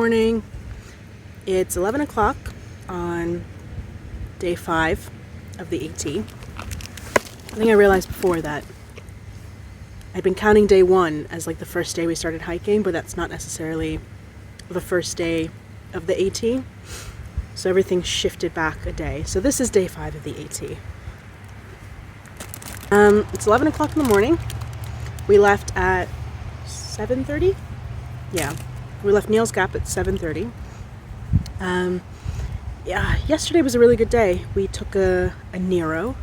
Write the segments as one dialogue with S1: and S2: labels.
S1: morning. It's 11 o'clock on day 5 of the AT. I think I realized before that I'd been counting day 1 as like the first day we started hiking, but that's not necessarily the first day of the AT. So everything shifted back a day. So this is day 5 of the AT. It's 11 o'clock in the morning. We left at 7:30? Yeah, we left Neal's Gap at 7:30. Yeah, yesterday was a really good day. We took a Nero,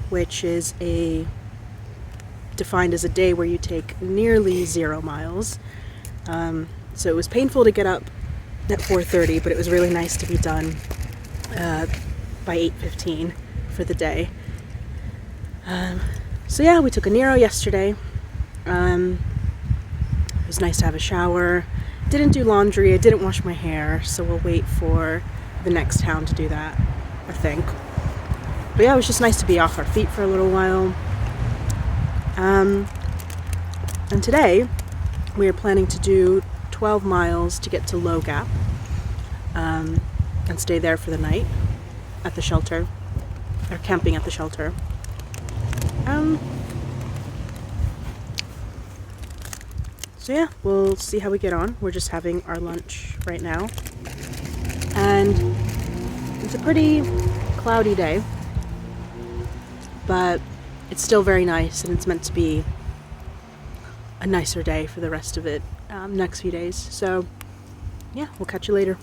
S1: which is defined as a day where you take nearly 0 miles. So it was painful to get up at 4:30, but it was really nice to be done by 8:15 for the day. So yeah, we took a Nero yesterday. It was nice to have a shower. Didn't do laundry, I didn't wash my hair, so we'll wait for the next town to do that, I think. But yeah, it was just nice to be off our feet for a little while. And today, we are planning to do 12 miles to get to Low Gap, and stay there for the night at the shelter, or camping at the shelter. So yeah, we'll see how we get on. We're just having our lunch right now. And it's a pretty cloudy day, but it's still very nice, and it's meant to be a nicer day for the rest of it, next few days. So yeah, we'll catch you later.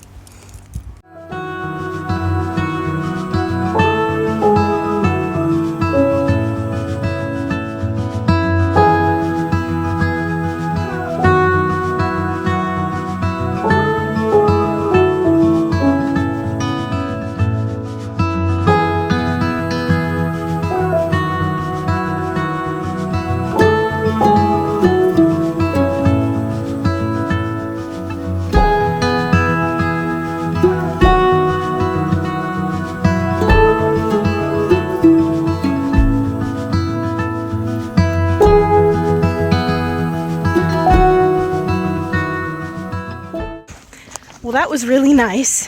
S1: Well, that was really nice.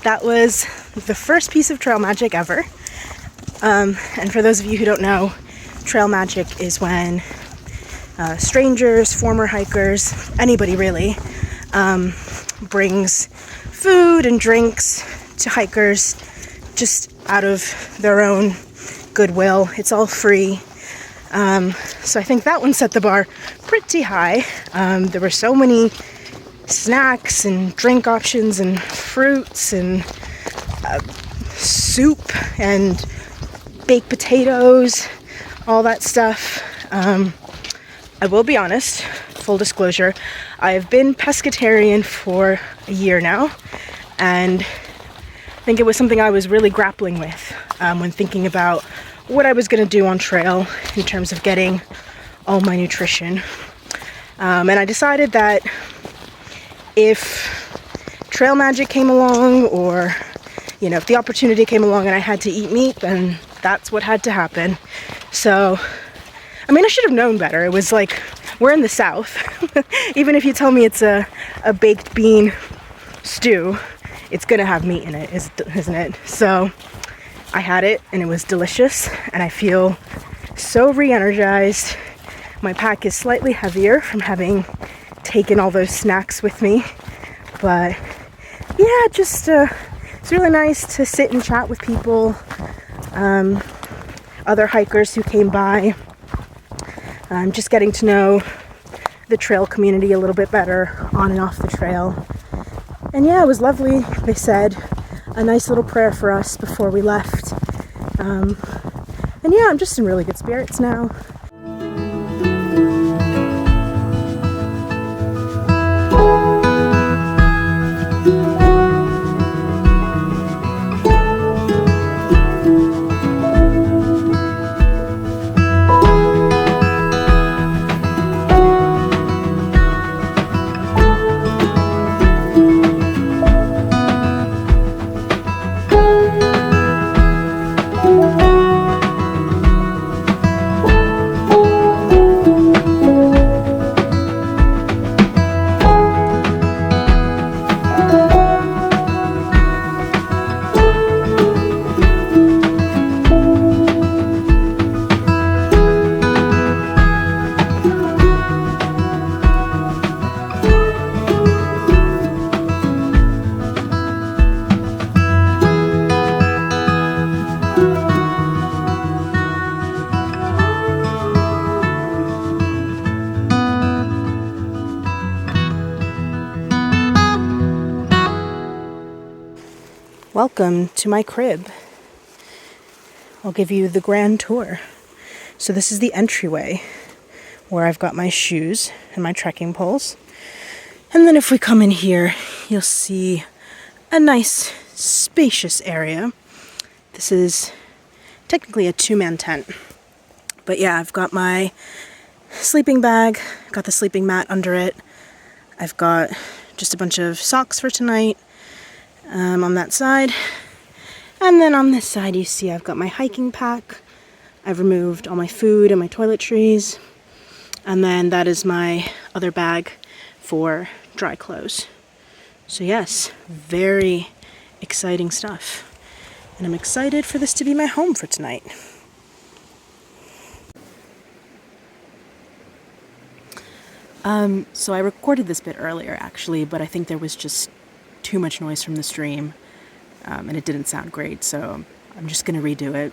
S1: That was the first piece of trail magic ever. And for those of you who don't know, trail magic is when strangers, former hikers, anybody really, brings food and drinks to hikers just out of their own goodwill. It's all free. So I think that one set the bar pretty high. There were so many snacks and drink options and fruits and soup and baked potatoes, all that stuff. I will be honest, full disclosure, I've been pescatarian for a year now, and I think it was something I was really grappling with when thinking about what I was going to do on trail in terms of getting all my nutrition. And I decided that if trail magic came along, or if the opportunity came along and I had to eat meat, then that's what had to happen. So I should have known better. It was like, we're in the South. Even if you tell me it's a baked bean stew, it's gonna have meat in it, isn't it? So I had it, and it was delicious, and I feel so re-energized. My pack is slightly heavier from having taken all those snacks with me, but yeah, just it's really nice to sit and chat with people, other hikers who came by, just getting to know the trail community a little bit better on and off the trail. And yeah, it was lovely. They said a nice little prayer for us before we left, and yeah, I'm just in really good spirits now. Welcome to my crib. I'll give you the grand tour. So this is the entryway where I've got my shoes and my trekking poles. And then if we come in here, you'll see a nice spacious area. This is technically a 2-man tent. But yeah, I've got my sleeping bag, got the sleeping mat under it. I've got just a bunch of socks for tonight on that side. And then on this side, you see I've got my hiking pack. I've removed all my food and my toiletries. And then that is my other bag for dry clothes. So yes, very exciting stuff. And I'm excited for this to be my home for tonight. So I recorded this bit earlier actually, but I think there was just too much noise from the stream, and it didn't sound great, so I'm just gonna redo it.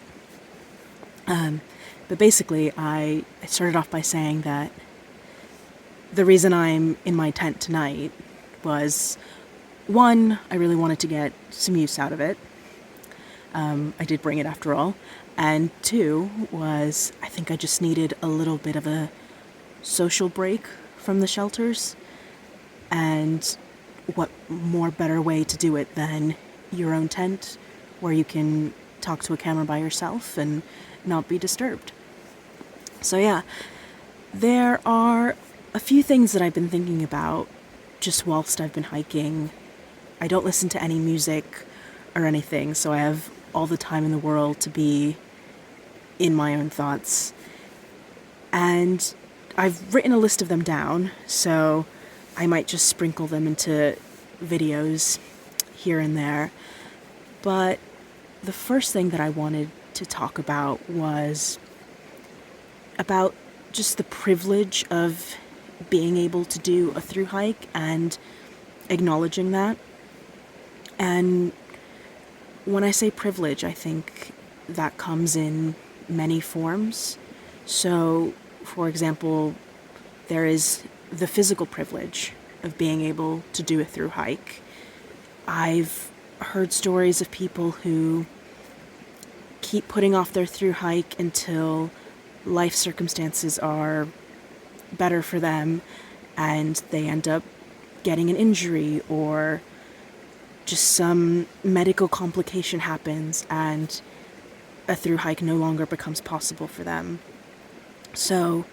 S1: But basically, I started off by saying that the reason I'm in my tent tonight was, one, I really wanted to get some use out of it. I did bring it after all. And two was, I think I just needed a little bit of a social break from the shelters. And what more better way to do it than your own tent, where you can talk to a camera by yourself and not be disturbed. So yeah, there are a few things that I've been thinking about just whilst I've been hiking. I don't listen to any music or anything, so I have all the time in the world to be in my own thoughts. And I've written a list of them down, so I might just sprinkle them into videos here and there. But the first thing that I wanted to talk about was about just the privilege of being able to do a thru hike and acknowledging that. And when I say privilege, I think that comes in many forms. So, for example, there is the physical privilege of being able to do a thru hike. I've heard stories of people who keep putting off their thru hike until life circumstances are better for them and they end up getting an injury, or just some medical complication happens and a thru hike no longer becomes possible for them. So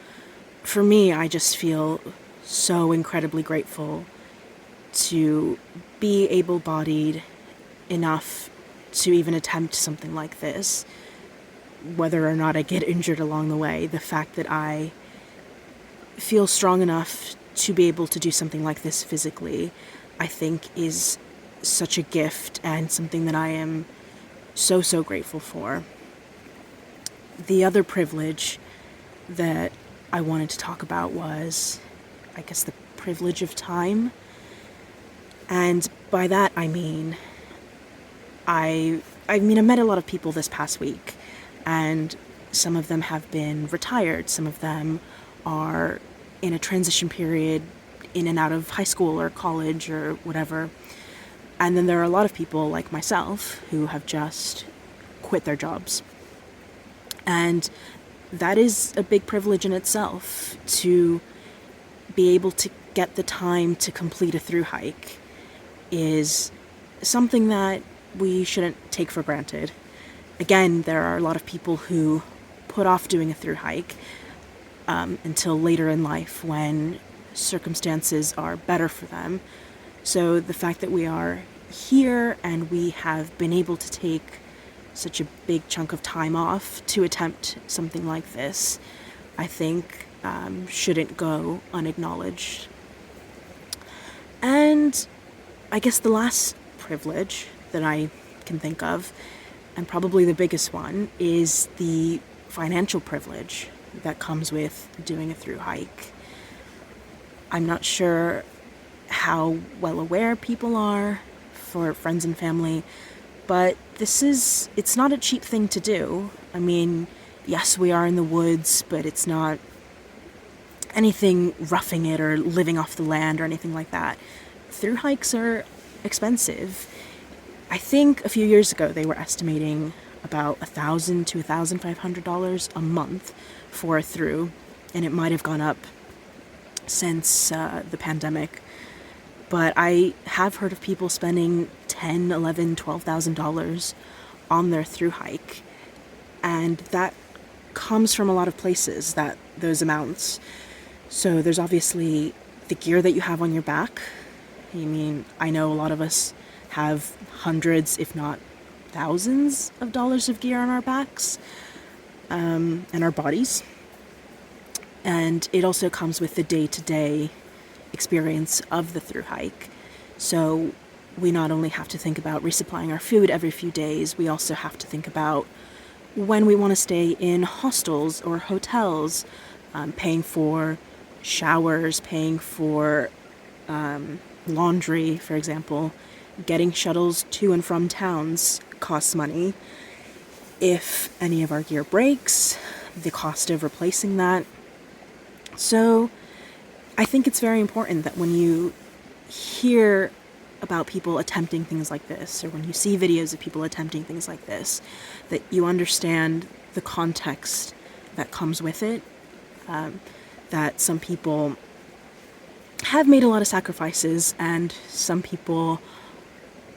S1: for me, I just feel so incredibly grateful to be able-bodied enough to even attempt something like this. Whether or not I get injured along the way, the fact that I feel strong enough to be able to do something like this physically, I think is such a gift and something that I am so, so grateful for. The other privilege that I wanted to talk about was, I guess, the privilege of time. And by that I mean, I met a lot of people this past week, and some of them have been retired, some of them are in a transition period in and out of high school or college or whatever. And then there are a lot of people like myself who have just quit their jobs. And that is a big privilege in itself, to be able to get the time to complete a thru hike is something that we shouldn't take for granted. Again, there are a lot of people who put off doing a thru hike until later in life when circumstances are better for them. So the fact that we are here and we have been able to take such a big chunk of time off to attempt something like this, I think shouldn't go unacknowledged. And I guess the last privilege that I can think of, and probably the biggest one, is the financial privilege that comes with doing a thru hike. I'm not sure how well aware people are, for friends and family, but it's not a cheap thing to do. I mean, yes, we are in the woods, but it's not anything roughing it or living off the land or anything like that. Thru hikes are expensive. I think a few years ago they were estimating about $1,000 to $1,500 a month for a thru, and it might have gone up since the pandemic. But I have heard of people spending $10,000, $11,000, $12,000 on their thru hike, and that comes from a lot of places, those amounts. So there's obviously the gear that you have on your back. I mean, I know a lot of us have hundreds, if not thousands of dollars of gear on our backs, and our bodies. And it also comes with the day-to-day experience of the thru hike. So we not only have to think about resupplying our food every few days, we also have to think about when we want to stay in hostels or hotels, paying for showers, paying for laundry, for example. Getting shuttles to and from towns costs money. If any of our gear breaks, the cost of replacing that. So I think it's very important that when you hear about people attempting things like this, or when you see videos of people attempting things like this, that you understand the context that comes with it, that some people have made a lot of sacrifices, and some people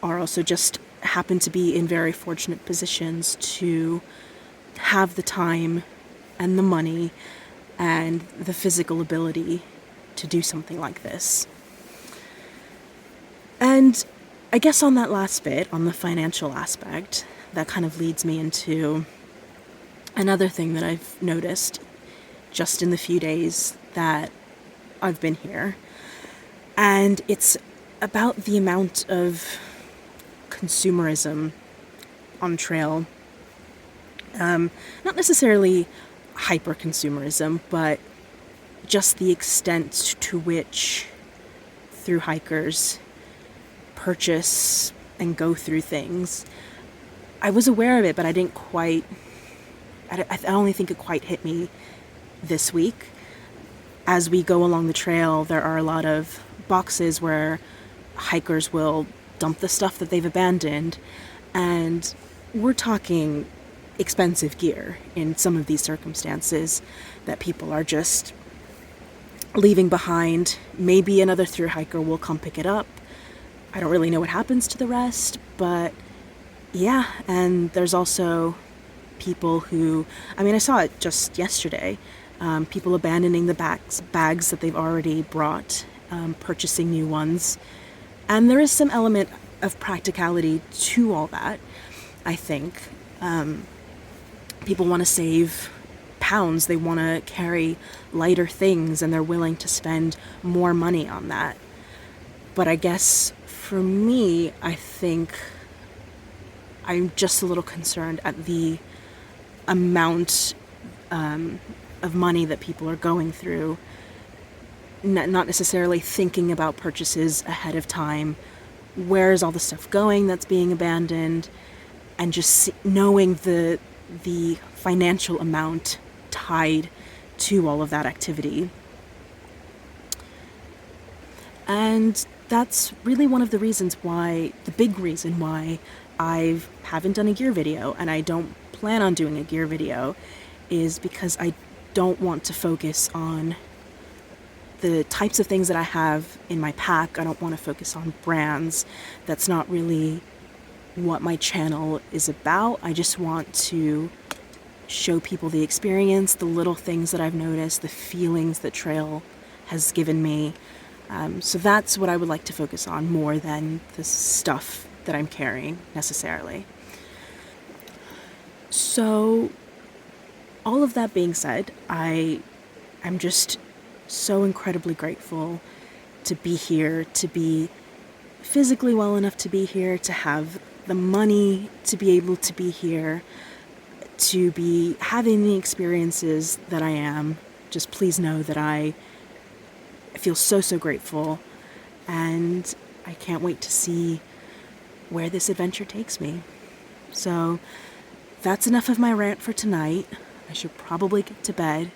S1: are also just happen to be in very fortunate positions to have the time and the money and the physical ability to do something like this. And I guess on that last bit, on the financial aspect, that kind of leads me into another thing that I've noticed just in the few days that I've been here. And it's about the amount of consumerism on trail. Not necessarily hyper-consumerism, but just the extent to which thru hikers purchase and go through things. I was aware of it, but I only think it quite hit me this week. As we go along the trail, there are a lot of boxes where hikers will dump the stuff that they've abandoned, and we're talking expensive gear in some of these circumstances that people are just leaving behind. Maybe another thru hiker will come pick it up. I don't really know what happens to the rest, but yeah. And there's also people who, I saw it just yesterday, people abandoning the bags that they've already brought, purchasing new ones. And there is some element of practicality to all that, I think. People want to save pounds, they want to carry lighter things, and they're willing to spend more money on that. But I guess for me, I think I'm just a little concerned at the amount of money that people are going through, not necessarily thinking about purchases ahead of time. Where is all the stuff going that's being abandoned? And just knowing the financial amount tied to all of that activity. And that's really one of the reasons why, the big reason why I haven't done a gear video, and I don't plan on doing a gear video, is because I don't want to focus on the types of things that I have in my pack. I don't want to focus on brands. That's not really what my channel is about. I just want to show people the experience, the little things that I've noticed, the feelings that trail has given me. So that's what I would like to focus on more than the stuff that I'm carrying necessarily. So all of that being said, I'm just so incredibly grateful to be here, to be physically well enough to be here, to have the money to be able to be here, to be having the experiences that I am. Just please know that I feel so grateful, and I can't wait to see where this adventure takes me. So that's enough of my rant for tonight. I should probably get to bed,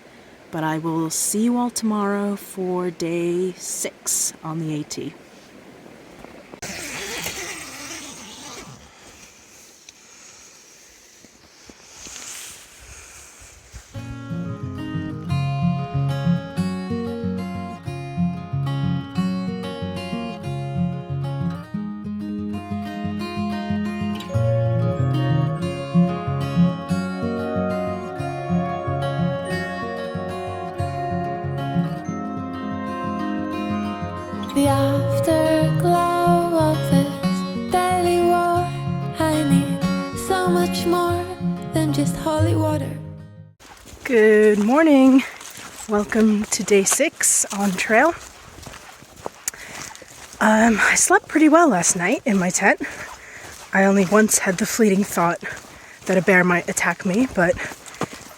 S1: but I will see you all tomorrow for day 6 on the AT. Good morning. Welcome to day 6 on trail. I slept pretty well last night in my tent. I only once had the fleeting thought that a bear might attack me, but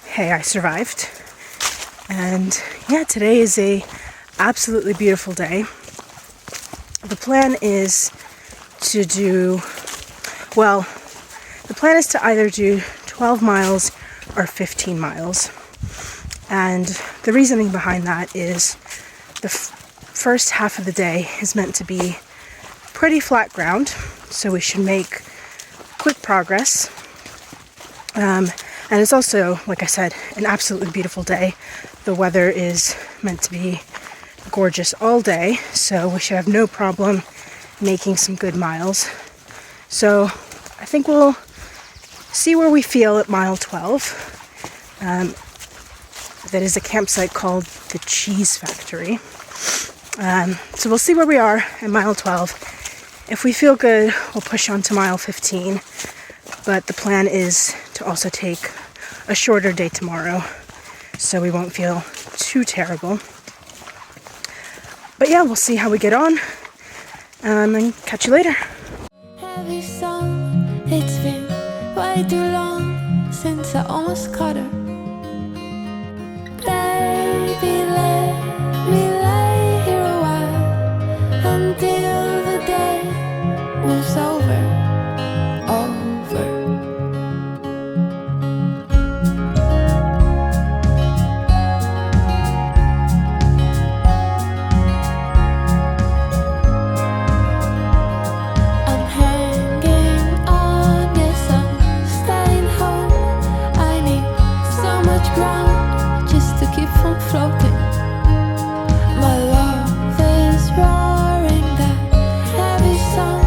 S1: hey, I survived. And yeah, today is a absolutely beautiful day. The plan is to either do 12 miles or 15 miles. And the reasoning behind that is the first half of the day is meant to be pretty flat ground, so we should make quick progress. And it's also, like I said, an absolutely beautiful day. The weather is meant to be gorgeous all day, so we should have no problem making some good miles. So I think we'll see where we feel at mile 12. That is a campsite called the Cheese Factory. So we'll see where we are at mile 12. If we feel good, we'll push on to mile 15. But the plan is to also take a shorter day tomorrow, so we won't feel too terrible. But yeah, we'll see how we get on, and catch you later.
S2: Heavy song, it's been way too long since I almost caught her. Baby, let me lay here a while until the day moves over. I'm hanging on, yes, I'm staying home. I need so much ground just to keep from floating. My love is roaring that heavy song.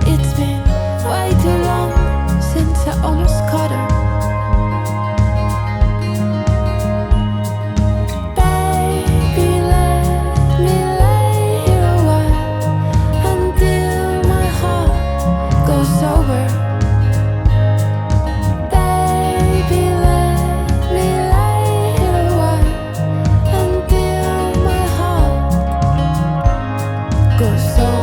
S2: It's been way too long since I almost caught her. Baby, let me lay here a while until my heart goes sober. Baby, let me lay here a while until my heart goes sober.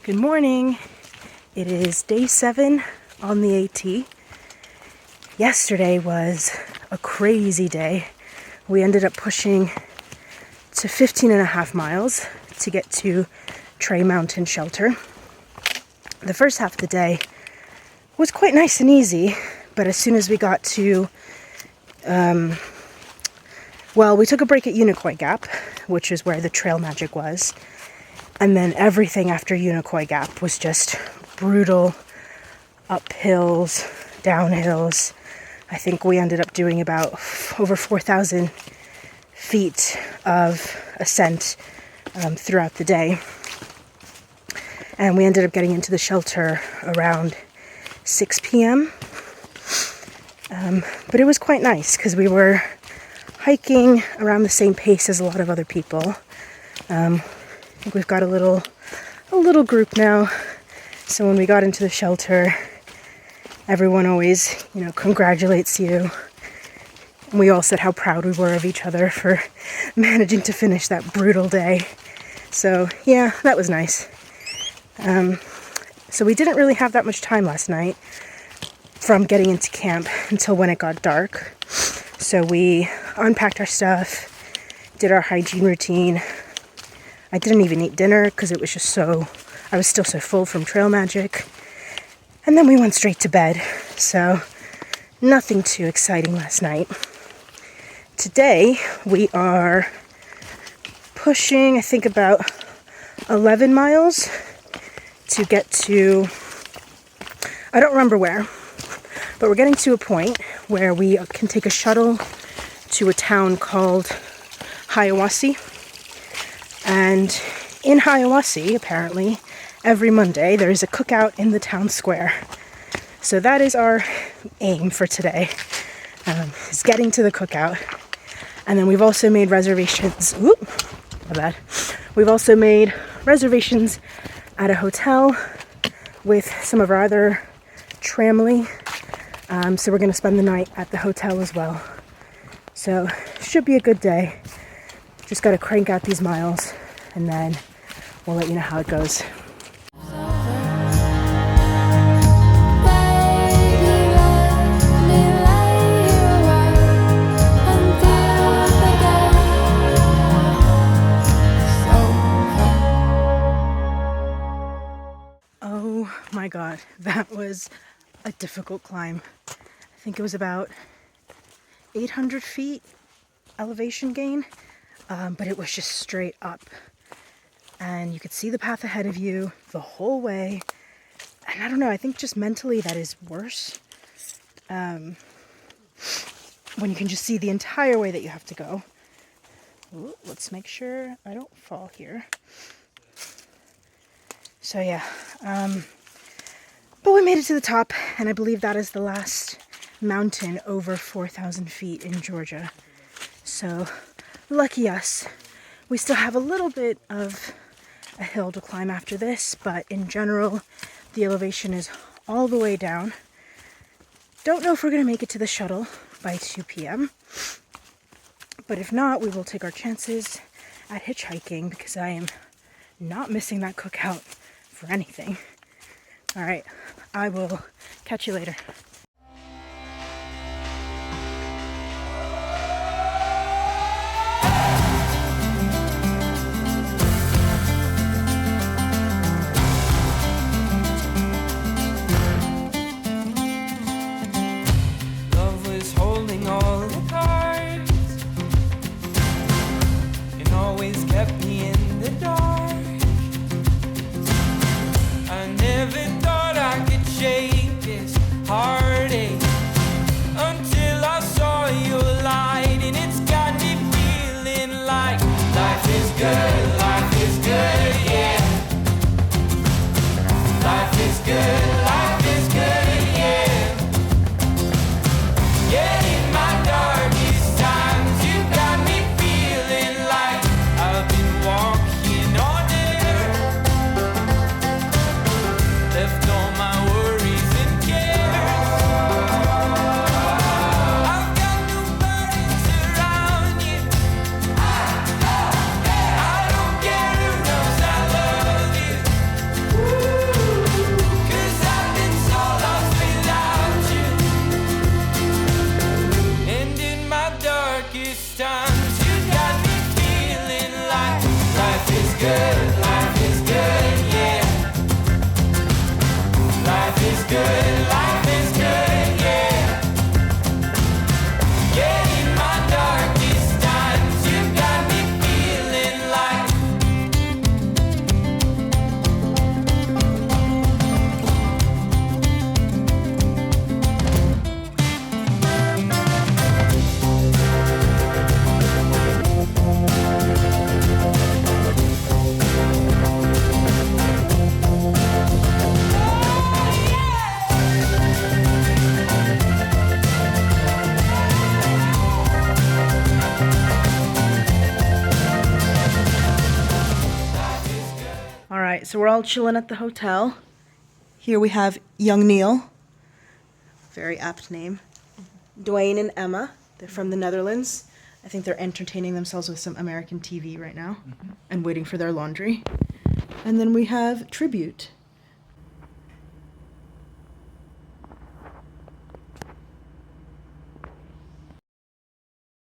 S1: Good morning. It is day 7 on the AT. Yesterday was a crazy day. We ended up pushing to 15.5 miles to get to Trey Mountain Shelter. The first half of the day was quite nice and easy, but as soon as we got to, we took a break at Unicoi Gap, which is where the trail magic was. And then everything after Unicoi Gap was just brutal, up hills, down hills. I think we ended up doing about over 4,000 feet of ascent throughout the day. And we ended up getting into the shelter around 6 p.m. But it was quite nice because we were hiking around the same pace as a lot of other people. I think we've got a little group now. So when we got into the shelter, everyone always, congratulates you. And we all said how proud we were of each other for managing to finish that brutal day. So yeah, that was nice. So we didn't really have that much time last night from getting into camp until when it got dark. So we unpacked our stuff, did our hygiene routine. I didn't even eat dinner because it was just I was still so full from trail magic. And then we went straight to bed. So nothing too exciting last night. Today we are pushing, I think, about 11 miles to get to, I don't remember where, but we're getting to a point where we can take a shuttle to a town called Hiawassee. And in Hiawassee, apparently, every Monday there is a cookout in the town square. So that is our aim for today, is getting to the cookout. And then we've also made reservations. Whoop, my bad. We've also made reservations at a hotel with some of our other tramily. So we're going to spend the night at the hotel as well. So should be a good day. Just got to crank out these miles and then we'll let you know how it goes. Oh my God, that was a difficult climb. I think it was about 800 feet elevation gain, but it was just straight up. And you could see the path ahead of you the whole way. And I don't know, I think just mentally that is worse. When you can just see the entire way that you have to go. Ooh, let's make sure I don't fall here. So yeah, but we made it to the top, and I believe that is the last mountain over 4,000 feet in Georgia. So lucky us. We still have a little bit of a hill to climb after this, but in general, the elevation is all the way down. Don't know if we're going to make it to the shuttle by 2 p.m., but if not, we will take our chances at hitchhiking because I am not missing that cookout for anything. All right, I will catch you later.
S3: Love was holding all the cards and always kept me in the dark. I never thought I could shake this heartache until I saw your light, and it's got me feeling like life is good, yeah. Life is good, yeah. Yeah, in my darkest times, you got me feeling like I've been walking on air. Left all my worries and cares. I've got no burdens around you. I don't care who knows I love you. 'Cause I've been so lost without you. And in my darkest times, you got me feeling like life is good, yeah. Life is good, yeah. Yeah, in my darkest times, you got me feeling like
S1: All right, so we're all chilling at the hotel. Here we have young Neil, very apt name. Dwayne and Emma, they're from the Netherlands. I think they're entertaining themselves with some American TV right now and waiting for their laundry. And then we have Tribute.